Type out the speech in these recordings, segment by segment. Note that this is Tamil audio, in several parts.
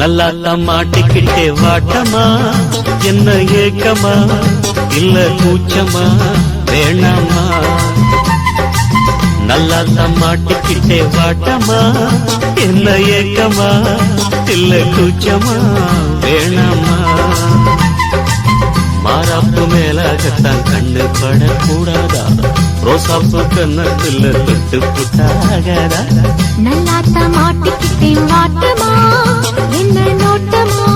நல்லாத்தான் மாட்டிக்கிட்டே வாட்டமா, என்ன ஏக்கமா இல்ல கூச்சமா வேணாமா? நல்லாத்தான் மாட்டிக்கிட்டே வாட்டமா, என்ன ஏக்கமா இல்ல கூச்சமா வேணாமா? மாறாப்பு மேலாகத்தான் கண்ணு படக்கூடாதா, ரோசாப்பு கண்ணத்துல தொட்டு புட்டாகாதா? நல்லாத்தான் மாட்டிக்கிட்டே வாட்டமா, என்ன நோட்டமா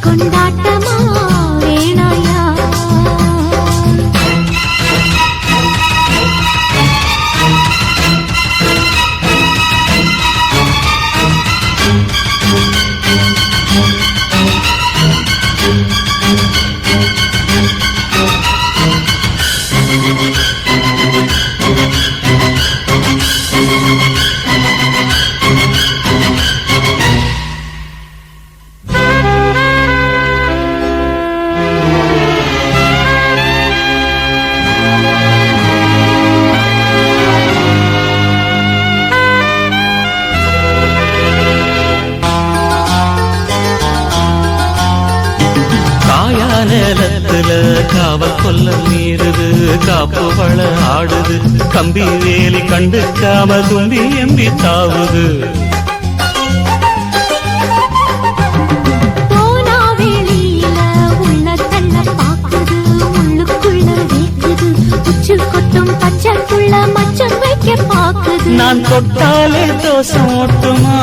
கொண்டாட்டமா வேணாயா? நேரத்துல காவல் கொல்ல மீறுது, காப்பு வள ஆடுது, கம்பி வேலி கண்டுக்காம தும்பி எம்பி தாவுது. போனா வெளியில உள்ள தள்ள பாக்குது, உள்ளுக்குள்ள வேக்குது, உச்சு கொட்டும் பச்சைக்குள்ள மச்சம் வைக்க பாக்குது. நான் தொட்டாலே தோசம் ஓட்டுமா,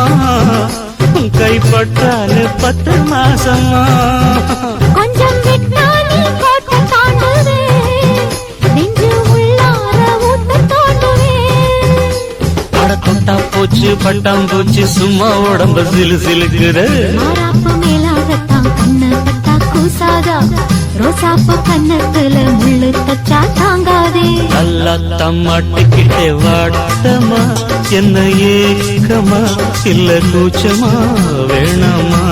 கைப்பட்டாலே 10 மாசமா? கொஞ்சம் விட்டா நீ கோட்டை தாண்டுவே, நெஞ்சு உள்ளார ஊட்ட தோண்டுவே. அட தொட்டா போச்சு பட்டாம் போச்சு, சும்மா உடம்பு சிலு சிலுக்குது. மாறாப்பு மேலாகத்தான் கண்ணு பட்டா கூசாதா, ரோசாப்பு கண்ணத்துல முள்ளு தச்சா தாங்காதே. நல்லாத்தான் மாட்டிக்கிட்டே வாட்டமா, என்ன ஏக்கமா இல்ல கூச்சமா வேணாமா?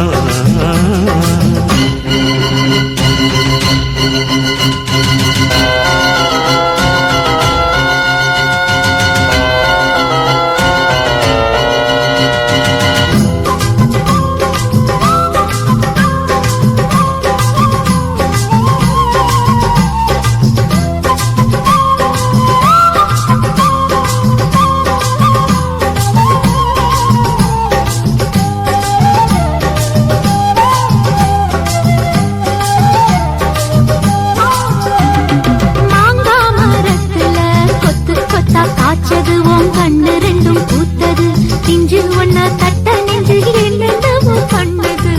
காய்ச்சது உன் கண்ணு ரெண்டும் பூத்தது, பிஞ்சு ஒன்ன தட்ட நெஞ்சு என்னென்னவோ பண்ணது.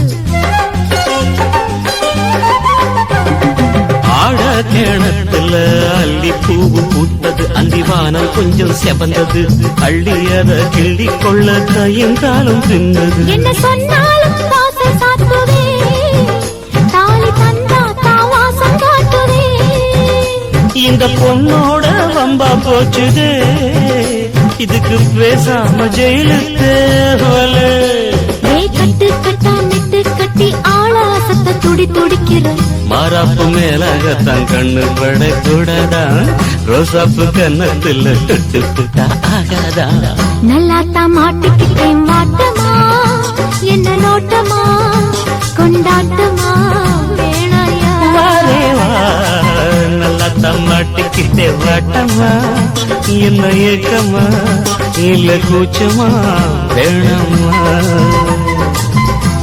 ஆட கேணத்துல அள்ளி பூவு பூத்தது, அந்திவானம் கொஞ்சம் செவந்தது, அள்ளி அத கிள்ளி கொள்ள கையங்காலம் தின்னது. என்ன சொன்னாலும் வாசல் சாத்துவே, தாலி தந்தா தாவாசம் காட்டுவே. இந்த பொண்ணோட வம்பா போச்சுதே, இதுக்கு பேசாம ஜெயிலுக்கு தேவல. கட்டு கட்டா மெட்டு கட்டி ஆளாசத்தை துடி துடிக்கிற. மாறாப்பு மேலாகத்தான் கண்ணு படக்கூடாதா, ரோசாப்பு கண்ணத்துல தொட்டு புட்டா ஆகாதா? நல்லாத்தான் மாட்டிக்கிட்டேன் வாட்டமா, என்ன நோட்டமா கொண்டாட்டமா வேணாயா? நல்லாத்தான் மாட்டிக்கிட்டே வாட்டமா, என்ன ஏக்கமா இல்ல கூச்சமா வேணாமா?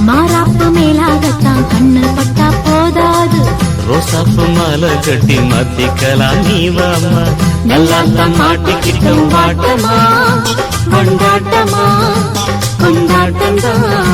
மாறாப்பு மேலாகத்தான் கண்ணு பட்டா போதாது, ரோசாப்பு மாலை கட்டி மாத்திக்கலாம் நீ வாமா. நல்லாத்தான் மாட்டிக்கிட்டும் வாட்டமா, கொண்டாட்டமா கொண்டாட்டம் தான்.